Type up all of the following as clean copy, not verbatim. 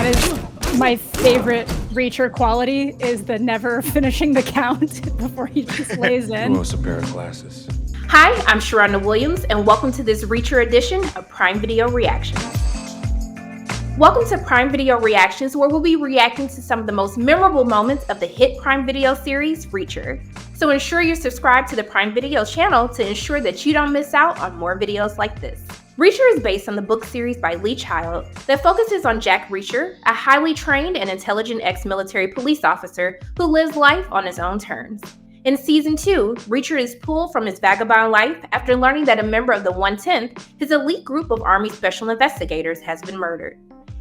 That is my favorite Reacher quality, is the never finishing the count before he just lays in. Who wants a pair of glasses? Hi, I'm Sharronda Williams, and welcome to this Reacher edition of Prime Video Reactions. Welcome to Prime Video Reactions, where we'll be reacting to some of the most memorable moments of the hit Prime Video series, Reacher. So ensure you're subscribed to the Prime Video channel to ensure that you don't miss out on more videos like this. Reacher is based on the book series by Lee Child that focuses on Jack Reacher, a highly trained and intelligent ex-military police officer who lives life on his own terms. In Season 2, Reacher is pulled from his vagabond life after learning that a member of the 110th, his elite group of Army Special Investigators, has been murdered.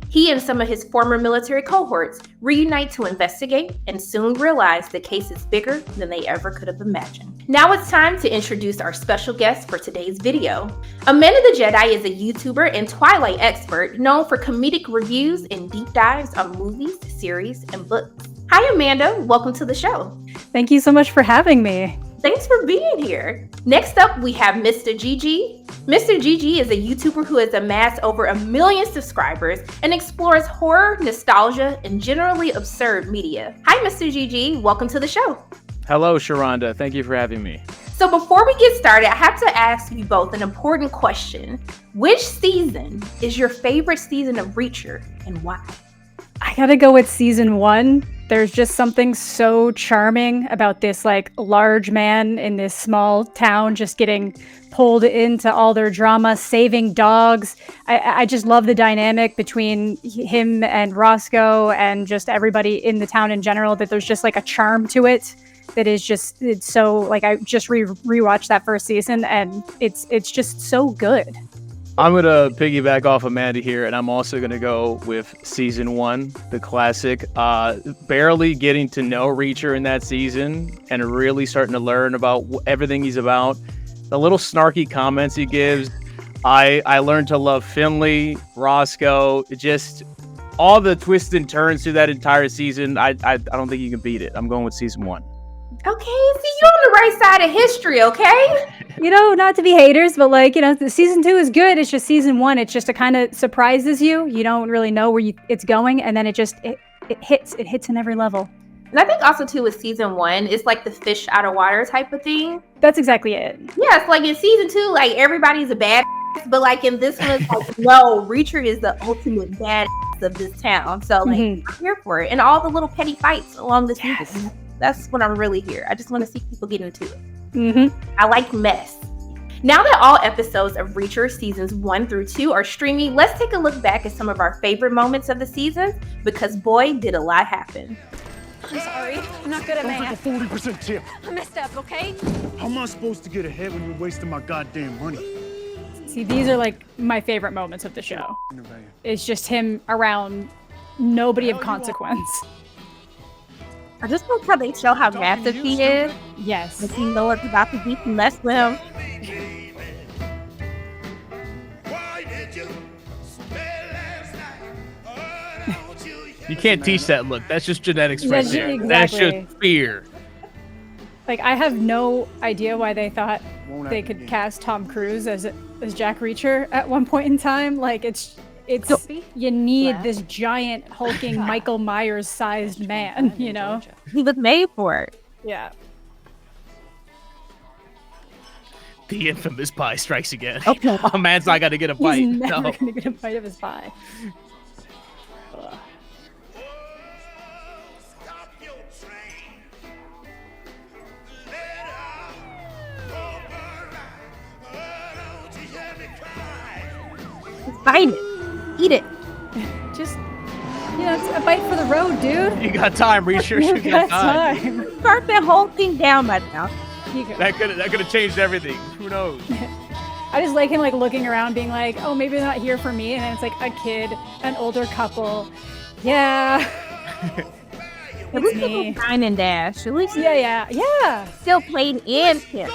He and some of his former military cohorts reunite to investigate and soon realize the case is bigger than they ever could have imagined. Now it's time to introduce our special guest for today's video. Amanda the Jedi is a YouTuber and Twilight expert known for comedic reviews and deep dives on movies, series, and books. Hi Amanda, welcome to the show. Thank you so much for having me. Thanks for being here. Next up, we have Mr. GG. Mr. GG is a YouTuber who has amassed over 1 million subscribers and explores horror, nostalgia, and generally absurd media. Hi, Mr. GG. Welcome to the show. Hello, Sharronda. Thank you for having me. So before we get started, I have to ask you both an important question. Which season is your favorite season of Reacher and why? I gotta go with Season 1. There's just something so charming about this large man in this small town just getting pulled into all their drama, saving dogs. I just love the dynamic between him and Roscoe and just everybody in the town in general, that there's just a charm to it that is just, it's so I just rewatched that first season and it's just so good. I'm going to piggyback off Amanda here, and I'm also going to go with Season 1, the classic. Barely getting to know Reacher in that season and really starting to learn about everything he's about. The little snarky comments he gives. I learned to love Finley, Roscoe, just all the twists and turns through that entire season. I don't think you can beat it. I'm going with Season 1. Okay, see, you're on the right side of history, okay? Not to be haters, but the Season 2 is good. It's just Season 1. It's just, it kind of surprises you. You don't really know where it's going, and then it hits in every level. And I think also too with Season 1, it's like the fish out of water type of thing. That's exactly it. Yeah, it's in Season 2, everybody's a bad but in this one, it's no, Reacher is the ultimate bad of this town. So I'm here for it. And all the little petty fights along the season. That's what I'm really here. I just want to see people get into it. I like mess. Now that all episodes of Reacher seasons 1 through 2 are streaming, let's take a look back at some of our favorite moments of the season, because boy, did a lot happen. I'm sorry. I'm not good at math. Like a 40% tip. I messed up, okay? How am I supposed to get ahead when you're wasting my goddamn money? See, these are my favorite moments of the show. It's just him around nobody of consequence. I just love how they show how massive he is. Yes. Like, you know it's about to be mess with him. You can't teach that look. That's just genetics right there. Exactly. That's just fear. I have no idea why they thought they could cast Tom Cruise as Jack Reacher at one point in time. You need this giant hulking Michael Myers sized man, He was made for it. Yeah. The infamous pie strikes again. Okay. A man's not gonna get a bite. He's never gonna get a bite of his pie. Ugh. Bite it. Eat it. Just, it's a bite for the road, dude. You got time, Reacher. You got time. Start that whole thing down by now. That could have changed everything. Who knows? I just like him looking around, being oh, maybe they're not here for me, and then it's a kid, an older couple. Yeah. At least it was Dine and Dash. At least yeah. Still played in him.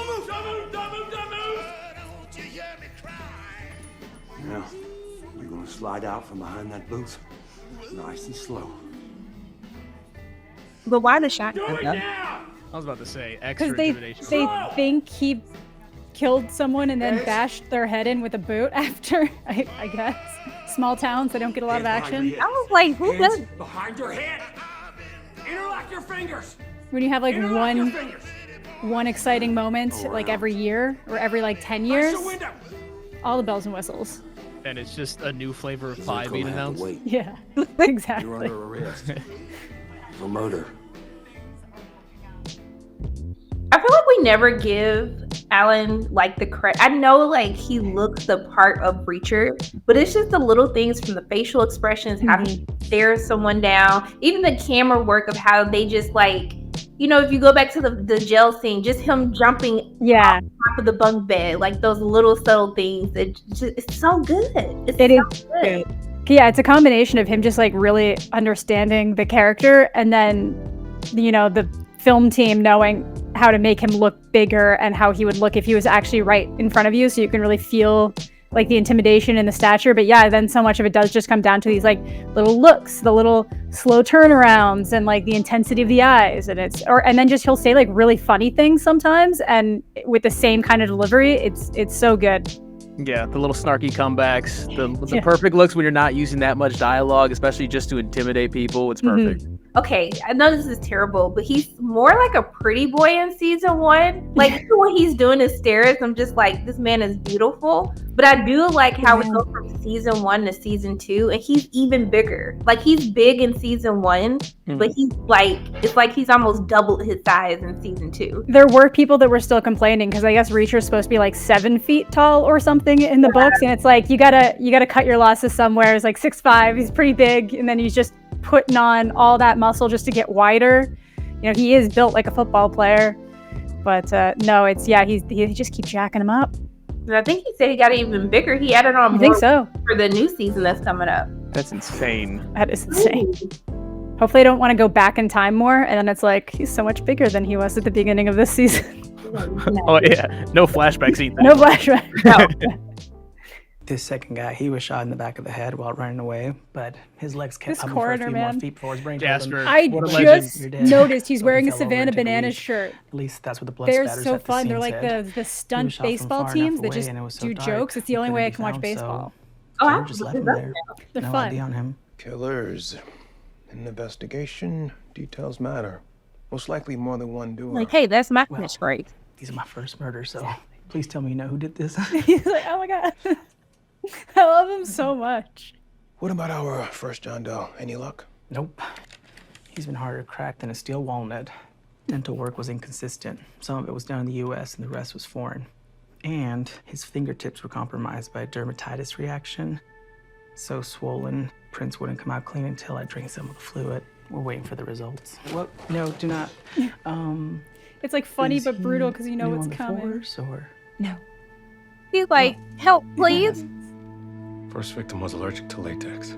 Now, we're gonna slide out from behind that booth, nice and slow. But why the shotgun? I was about to say extra Because intimidation. they think he killed someone and then bashed their head in with a boot after, I guess. small towns that don't get a lot of action. I was like, who does? Hands behind your head. Interlock your fingers. When you have like Interlock your fingers. one exciting moment like every year or every like 10 Press years, your window. all the bells and whistles. And it's just a new flavor of pie being announced. Wait. Yeah, You're exactly. under arrest for murder. I feel like we never give Alan like the credit. I know like he looks the part of Reacher, but it's just the little things from the facial expressions, how he stares someone down, even the camera work of how they just like, you know, if you go back to the jail scene, just him jumping Yeah, off top of the bunk bed, like those little subtle things. It's so good. it is good. Yeah, it's a combination of him just like really understanding the character, and then, you know, the film team knowing how to make him look bigger and how he would look if he was actually right in front of you, so you can really feel like the intimidation and the stature. But yeah, then so much of it does just come down to these like little looks, the little slow turnarounds, and like the intensity of the eyes, and and then just he'll say like really funny things sometimes, and with the same kind of delivery. It's so good. Yeah, the little snarky comebacks, the perfect looks when you're not using that much dialogue, especially just to intimidate people. It's perfect. Okay, I know this is terrible, but he's more like a pretty boy in season 1. Like even when he's doing his stares, I'm just like, this man is beautiful. But I do like how we go from season 1 to season 2, and he's even bigger. Like he's big in season 1, but he's like, it's like he's almost doubled his size in season 2. There were people that were still complaining because I guess Reacher's supposed to be like 7 feet tall or something in the books, and it's like you gotta cut your losses somewhere. It's like 6'5", he's pretty big, and then he's just putting on all that muscle just to get wider. You know, he is built like a football player, but no, he just keeps jacking him up. And I think he said he got even bigger. He added on I more think so. for the new season that's coming up. That's insane. That is insane. Hopefully, I don't want to go back in time more, and then it's like he's so much bigger than he was at the beginning of this season. Oh yeah, no flashbacks either. No flashback. No. This second guy, he was shot in the back of the head while running away, but his legs kept This up for a coroner, few more man. feet before his brain Jasper. told him, I "What a just legend, you're dead." noticed he's So he wearing a fell over Savannah and took a Bananas leak. shirt. At least that's what the blood They're spatters so at the fun. scene They're like said. the stunt shot from baseball far teams enough that away just and it was so do dark, jokes. It's the he only couldn't way be I can watch found, baseball. Oh, so I just have left to him look there. They're No fun. ID on him. Killers. In the investigation, details matter. Most likely more than one doer. Like, hey, that's my Well, catchphrase. These are my first murders, so please tell me you know who did this. He's like, oh my god, I love him so much. What about our first John Doe? Any luck? Nope. He's been harder to crack than a steel walnut. Dental work was inconsistent. Some of it was done in the US and the rest was foreign. And his fingertips were compromised by a dermatitis reaction. So swollen, prints wouldn't come out clean until I drank some of the fluid. We're waiting for the results. Well, no, do not. It's like funny Is but he brutal because you know new what's on the coming. force, or? He's like, help, please. First victim was allergic to latex.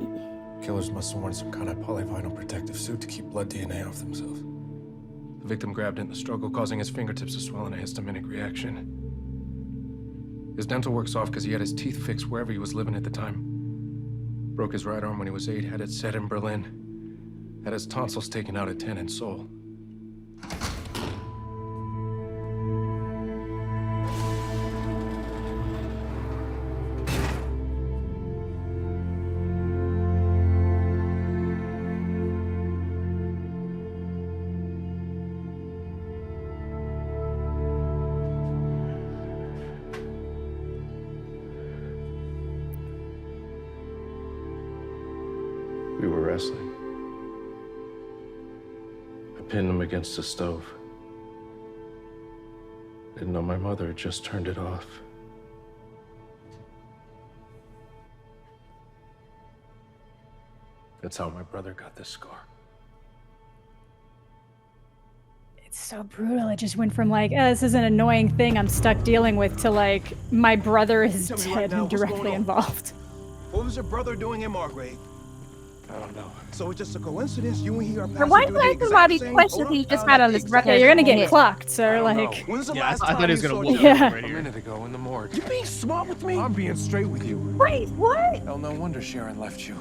Killers must have worn some kind of polyvinyl protective suit to keep blood DNA off themselves. The victim grabbed it in the struggle, causing his fingertips to swell in a histaminic reaction. His dental work's off because he had his teeth fixed wherever he was living at the time. Broke his right arm when he was 8, had it set in Berlin. Had his tonsils taken out at 10 in Seoul. We were wrestling. I pinned him against the stove. Didn't know my mother had just turned it off. That's how my brother got this scar. It's so brutal. It just went from like, this is an annoying thing I'm stuck dealing with to like, my brother is Tell me dead right now, and what's directly going on? involved. What was your brother doing in Margrave? I don't know. So it's just a coincidence you and he are So passing why through you the asking exact all these same questions photo? he just Now had that on his exact record? Yeah, you're gonna Yeah. get clocked, sir. I don't know. Like, When's the Yeah, last I time thought he was you gonna saw whoop your- Yeah. him right A here. minute ago in the morgue. You being smart with me? I'm being straight with you. Wait, what? Hell, no wonder Sharon left you.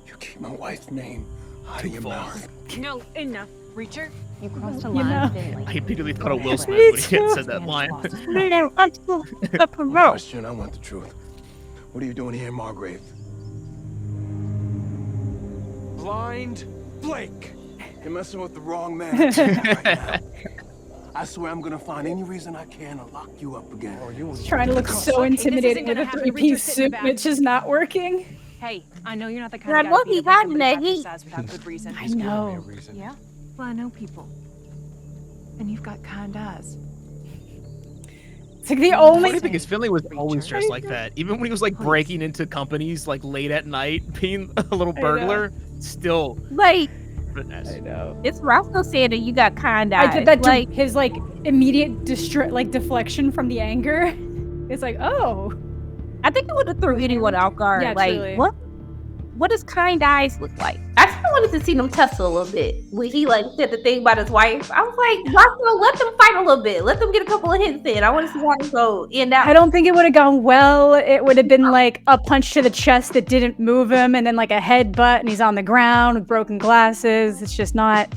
You keep my wife's name out of your mouth. No, enough. Reacher, you crossed a You line. know. Finley. I immediately thought of Will Me Smith when he had too. said that line. No, I'm still a parole. Question, I want the truth. What are you doing here, Margrave? Blind Blake. You're messing with the wrong man right now. I swear I'm gonna find any reason I can to lock you up again. He's trying to look so intimidating with a three-piece suit, and it's just not working. Hey, I know you're not the kind Right, of guy what to be he the victim hiding that of heat? exercise without good reason. I know. Yeah? Well, I know people. And you've got kind eyes. It's like the The only funny thing is, Finley was always dressed like that. Even when he was like breaking into companies like late at night, being a little burglar, still Like, finesse. I know. it's Roscoe saying that you got kind eyes. I did that like, his like immediate deflection from the anger. It's like, oh, I think it would have threw anyone off guard. Yeah, like, truly. what does kind eyes look like? I just wanted to see them tussle a little bit. When he like said the thing about his wife, I was like, Roscoe, let them fight a little bit. Let them get a couple of hits in. I want to see how it go end out. I don't think it would have gone well. It would have been like a punch to the chest that didn't move him, and then like a headbutt, and he's on the ground with broken glasses. It's just not.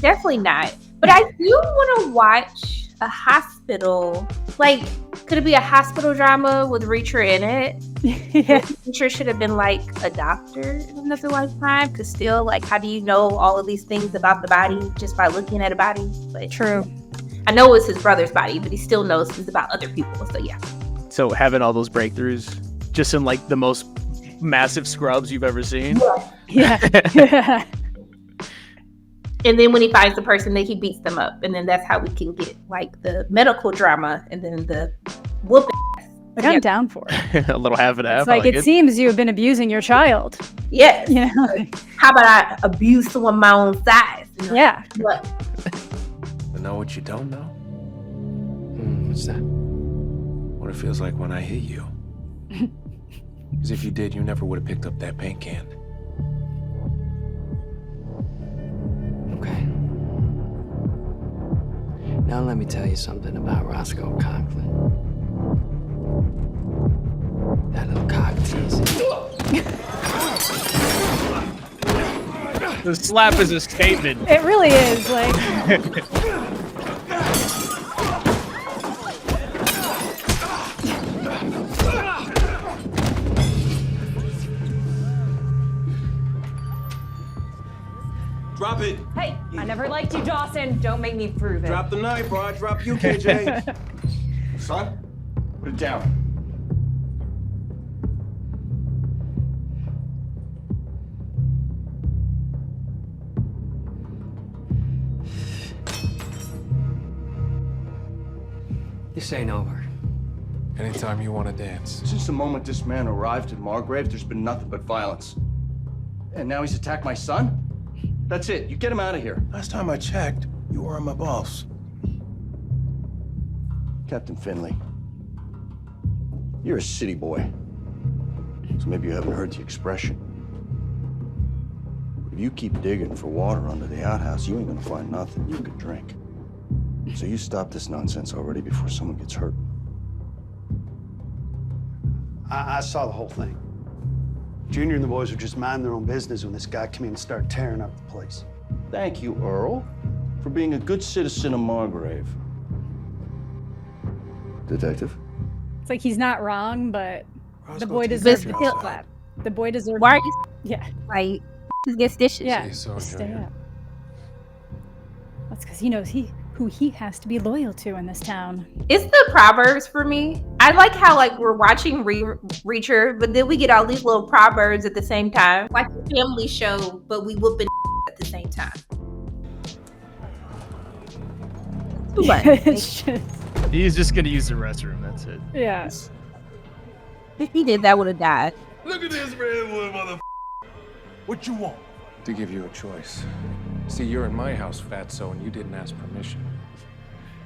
Definitely not. But I do want to watch a hospital. Like, could it be a hospital drama with Reacher in it? Yeah. Reacher should have been like a doctor in another lifetime. Because still, like, how do you know all of these things about the body just by looking at a body? But True. I know it's his brother's body, but he still knows things about other people. So yeah. So having all those breakthroughs, just in like the most massive scrubs you've ever seen. Yeah. And then when he finds the person, then he beats them up, and then that's how we can get like the medical drama, and then the whooping. Like, I'm down for it. A little half and half. It's like, it seems you have been abusing your child. Yes. You know? How about I abuse someone my own size? You know? Yeah. What? But know what you don't know? What's that? What it feels like when I hit you. Because if you did, you never would have picked up that paint can. Okay. Now let me tell you something about Roscoe Conklin. That little cock tease. The slap is a statement. It really is. Like, Drop it. Hey, I never liked you, Dawson. Don't make me prove it. Drop the knife, bro. I drop you, KJ. Son, put it down. This ain't over. Anytime you want to dance. Since the moment this man arrived at Margrave, there's been nothing but violence. And now he's attacked my son? That's it. You get him out of here. Last time I checked, you were on my balls. Captain Finley, you're a city boy. So maybe you haven't heard the expression. If you keep digging for water under the outhouse, you ain't gonna find nothing you could drink. So you stop this nonsense already before someone gets hurt. I saw the whole thing. Junior and the boys were just minding their own business when this guy came in and started tearing up the place. Thank you, Earl, for being a good citizen of Margrave. Detective? it's like he's not wrong, but the Roscoe, boy take deserves your the job. slap. The boy deserves. Why are you Yeah. like get stitches? Yeah. See, so Stay Junior. up. That's because he knows who he has to be loyal to in this town. It's the proverbs for me. I like how like we're watching Reacher, but then we get all these little proverbs at the same time, like a family show, but we whooping at the same time. Too much. It's just, He's just gonna use the restroom. That's it. yeah. If he did, that would have died. Look at this redwood, mother. What you want? To give you a choice. See, you're in my house, fatso, and you didn't ask permission.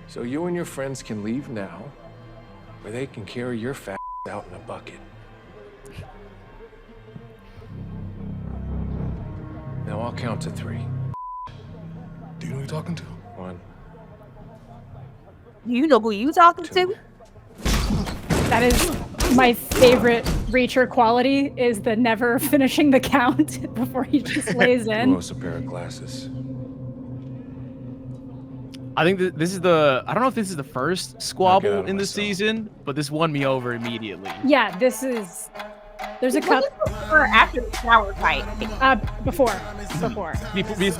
So you and your friends can leave now, or they can carry your fat out in a bucket. Now I'll count to 3. Do you know who you're talking to? 1. You know who you talking to? That is my favorite Reacher quality, is the never finishing the count before he just lays Who in. owes a pair of glasses? I think this is the. I don't know if this is the first I'll get squabble out of in the myself. season, but this won me over immediately. Yeah, this is. There's a Was couple this before or after the shower fight? before.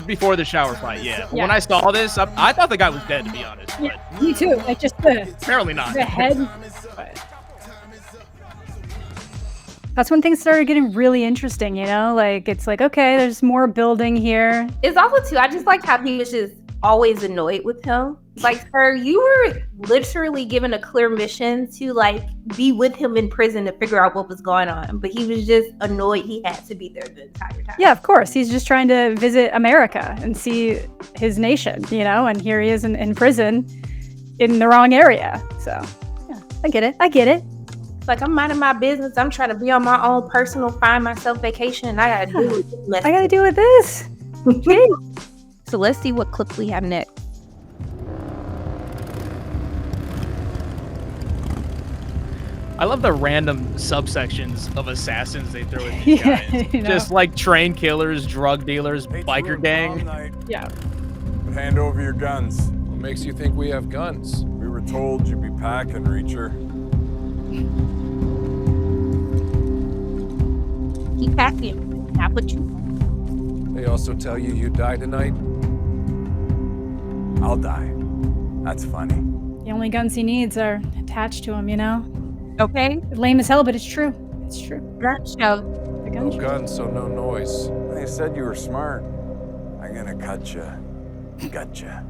Before the shower fight, yeah. But Yeah. when I saw this, I thought the guy was dead, to be honest. But Yeah, me too. Like just the apparently not. head. That's when things started getting really interesting, you know? Like, it's like, okay, there's more building here. It's also too, I just like how he was just always annoyed with him. Like, sir, you were literally given a clear mission to like be with him in prison to figure out what was going on, but he was just annoyed he had to be there the entire time. Yeah, of course. He's just trying to visit America and see his nation, you know? And here he is in prison in the wrong area. So, yeah, I get it. It's like, I'm minding my business. I'm trying to be on my own personal, find myself vacation, and I gotta do it. I gotta deal with this. So let's see what clip we have next. I love the random subsections of assassins they throw at these Yeah, guys. you know. Just like train killers, drug dealers, biker gang. Yeah. Hand over your guns. What makes you think we have guns? We were told you'd be packing, Reacher. Keep packing. Not what you. They also tell you you die tonight? I'll die. That's funny. The only guns he needs are attached to him, you know? Okay. Lame as hell, but it's true. It's true. Gun show. The No gun guns, so no noise. They said you were smart. I'm gonna cut you. Gotcha.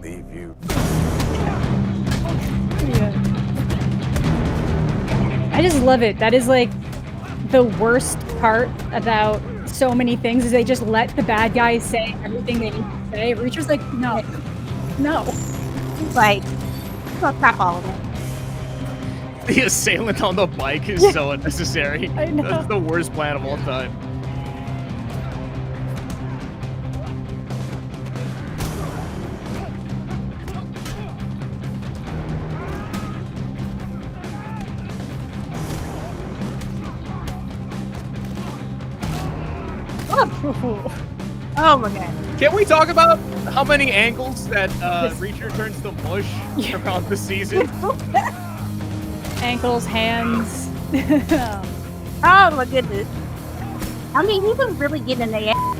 Leave you. Yeah. I just love it. That is like the worst part about so many things is they just let the bad guys say everything they need to say. Reacher's like, no. Like, let's stop all of that. The assailant on the bike is so unnecessary. I know. That's the worst plan of all time. Oh my god. Can we talk about how many angles that Reacher turns to mush around the season? Ankles, hands. Oh my goodness. I mean, he was really getting their ass.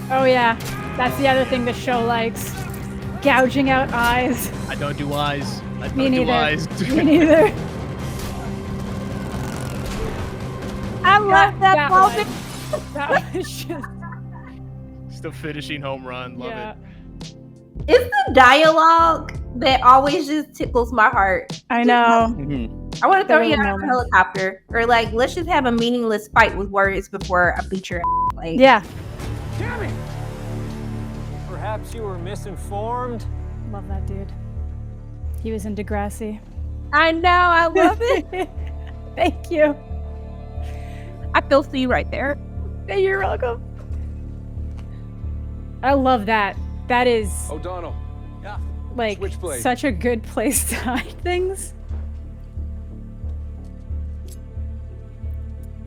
Oh yeah, that's the other thing the show likes. Gouging out eyes. I don't do eyes. I Me don't do neither. eyes. Me neither. I love that moment. That was just, It's the finishing home run. Love yeah. it. It's the dialogue that always just tickles my heart. I know. I want to throw The you little out of a moments. helicopter, or like, let's just have a meaningless fight with words before I beat your ass. Like, Yeah. Perhaps you were misinformed. Love that dude. He was in Degrassi. I know, I love it. Thank you. I feel for you right there. You're welcome. I love that. That is O'Donnell. Yeah. like Switchblade. such a good place to hide things.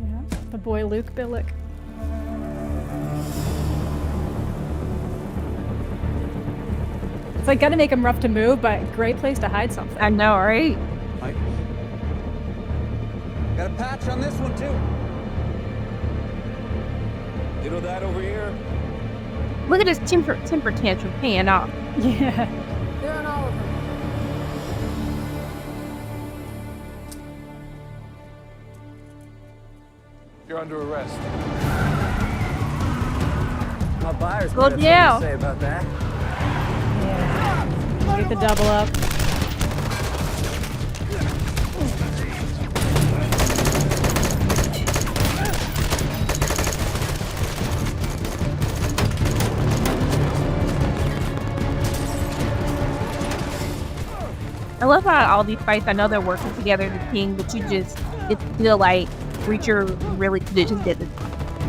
Yeah, the boy Luke Billick. It's like gotta make him rough to move, but great place to hide something. I know, right? Got a patch on this one too. Ditto that over here. Look at this temper tantrum paying off. Yeah. They're on all of them. You're under arrest. My buyer's Go got something down. to say about that. Get the double up. I love how all these fights, I know they're working together as a team, but it's feel like Reacher really could have just did this.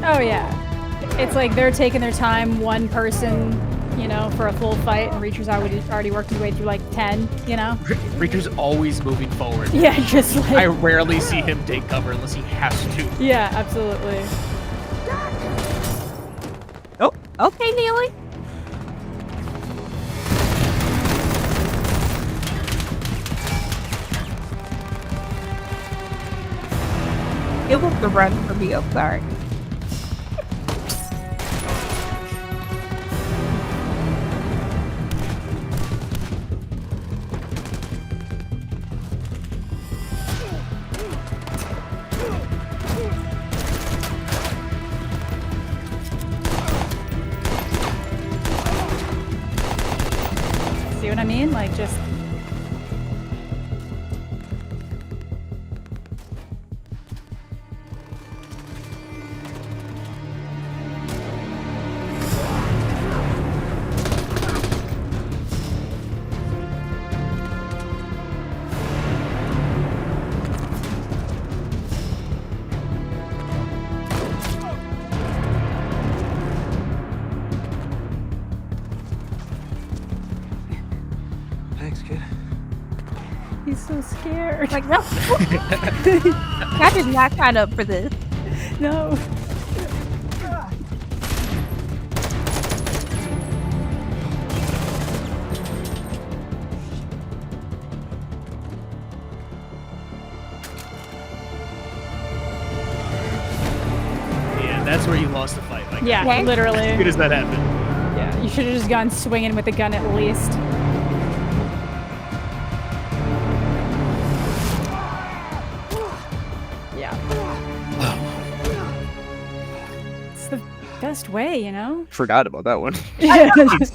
Oh yeah. It's like they're taking their time, one person, you know, for a full fight, and Reacher's already worked his way through like 10, you know? Reacher's always moving forward. Yeah, just like... I rarely see him take cover unless he has to. Yeah, absolutely. Oh, okay, Neely. It was the run for me, I'm sorry. See what I mean? Like, just... Thanks, kid. He's so scared. Like, no. I did not sign up for this. No. Yeah, that's where you lost the fight. Like, Yeah, Okay. literally. as soon as that happened. Yeah, you should have just gone swinging with the gun at least. Yeah. It's the best way, you know? Forgot about that one. Yeah. It's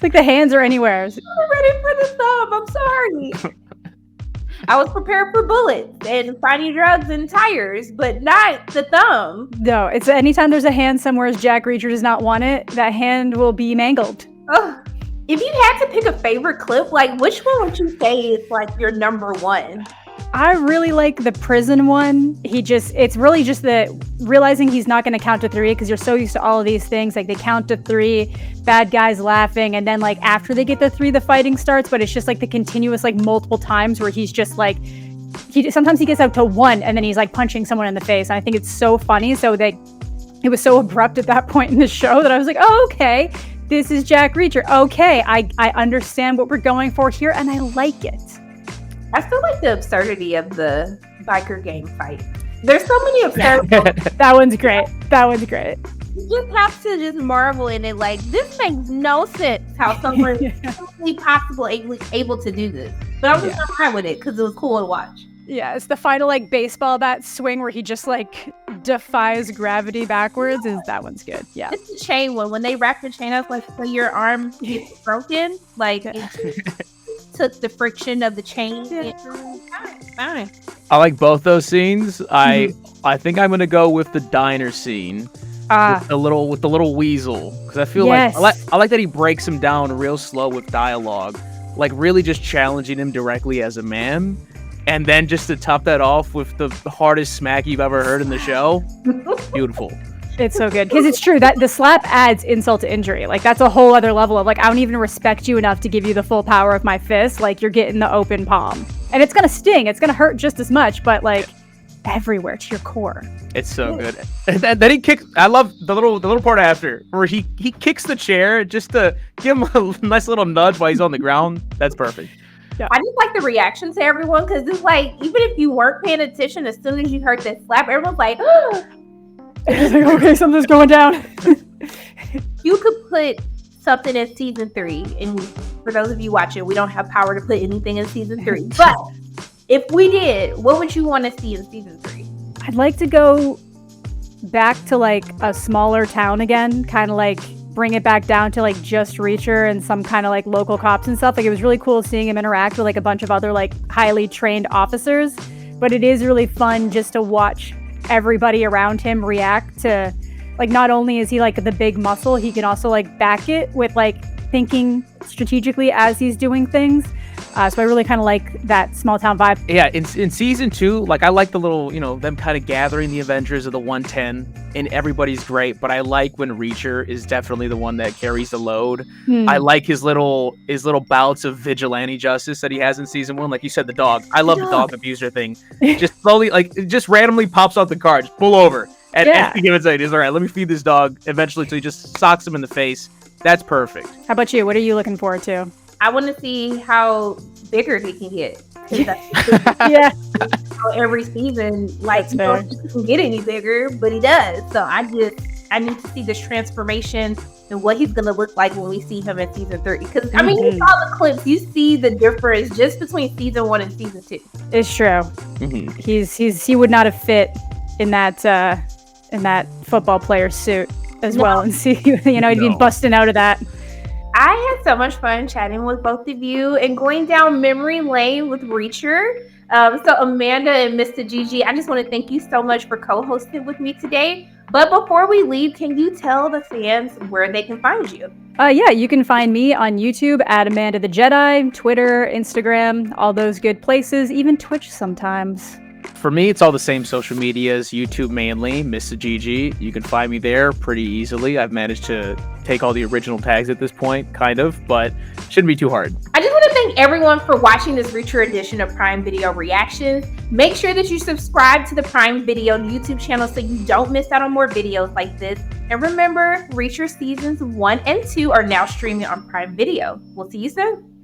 like the hands are anywhere. I'm ready for the thumb. I'm sorry. I was prepared for bullets and finding drugs and tires, but not the thumb. No, it's anytime there's a hand somewhere as Jack Reacher does not want it, that hand will be mangled. Ugh. If you had to pick a favorite clip, like which one would you say is like your number one? I really like the prison one. It's really just the realizing he's not going to count to 3 because you're so used to all of these things. Like they count to 3, bad guys laughing, and then like after they get to 3, the fighting starts. But it's just like the continuous like multiple times where he's just like sometimes he gets out to 1 and then he's like punching someone in the face. And I think it's so funny. So that it was so abrupt at that point in the show that I was like, oh, okay, this is Jack Reacher. Okay, I understand what we're going for here, and I like it. I feel like the absurdity of the biker gang fight. There's so many absurd. That one's great. That one's great. You just have to just marvel in it. Like this makes no sense how someone is totally able to do this. But I was just fine with it because it was cool to watch. Yeah, it's the final like baseball bat swing where he just like defies gravity backwards. That one's good. Yeah. It's the chain one when they wrap the chain up like so your arm gets broken. Like it took the friction of the chain. It's fine. I like both those scenes. I think I'm gonna go with the diner scene with the little weasel because I feel like I like that he breaks him down real slow with dialogue, like really just challenging him directly as a man, and then just to top that off with the hardest smack you've ever heard in the show. Beautiful. It's so good because it's true that the slap adds insult to injury. Like that's a whole other level of like I don't even respect you enough to give you the full power of my fist. Like you're getting the open palm, and it's gonna sting. It's gonna hurt just as much, but like everywhere to your core. It's so good. And then he kicks. I love the little part after where he kicks the chair just to give him a nice little nudge while he's on the ground. That's perfect. Yeah. I just like the reaction to everyone because it's like even if you weren't paying attention, as soon as you heard that slap, everyone's like. It's like, okay, something's going down. You could put something in season 3, and for those of you watching, we don't have power to put anything in season 3. But if we did, what would you want to see in season 3? I'd like to go back to like a smaller town again, kind of like bring it back down to like just Reacher and some kind of like local cops and stuff. Like it was really cool seeing him interact with like a bunch of other like highly trained officers. But it is really fun just to watch everybody around him react to like not only is he like the big muscle, he can also like back it with like thinking strategically as he's doing things. So I really kind of like that small town vibe. Yeah, in season 2, like I like the little, them kind of gathering the Avengers of the 110, and everybody's great. But I like when Reacher is definitely the one that carries the load. I like his little bouts of vigilante justice that he has in season 1. Like you said, the dog. I love the dog abuser thing. Just slowly, like it just randomly pops out the car, just pull over, and give it to he's all right. Let me feed this dog eventually, so he just socks him in the face. That's perfect. How about you? What are you looking forward to? I want to see how bigger he can get. Yeah. Every season, like, he doesn't get any bigger, but he does. So I need to see this transformation and what he's gonna look like when we see him in season 3. Because I mean, you saw the clips, you see the difference just between season 1 and season 2. It's true. He would not have fit in that football player suit as well, and see he'd be busting out of that. I had so much fun chatting with both of you and going down memory lane with Reacher. So Amanda and Mr. Gigi, I just want to thank you so much for co-hosting with me today. But before we leave, can you tell the fans where they can find you? Yeah, you can find me on YouTube at Amanda the Jedi, Twitter, Instagram, all those good places, even Twitch sometimes. For me, it's all the same social medias, YouTube mainly, Mr. Gigi. You can find me there pretty easily. I've managed to take all the original tags at this point, kind of, but shouldn't be too hard. I just want to thank everyone for watching this Reacher edition of Prime Video Reactions. Make sure that you subscribe to the Prime Video YouTube channel so you don't miss out on more videos like this. And remember, Reacher seasons 1 and 2 are now streaming on Prime Video. We'll see you soon.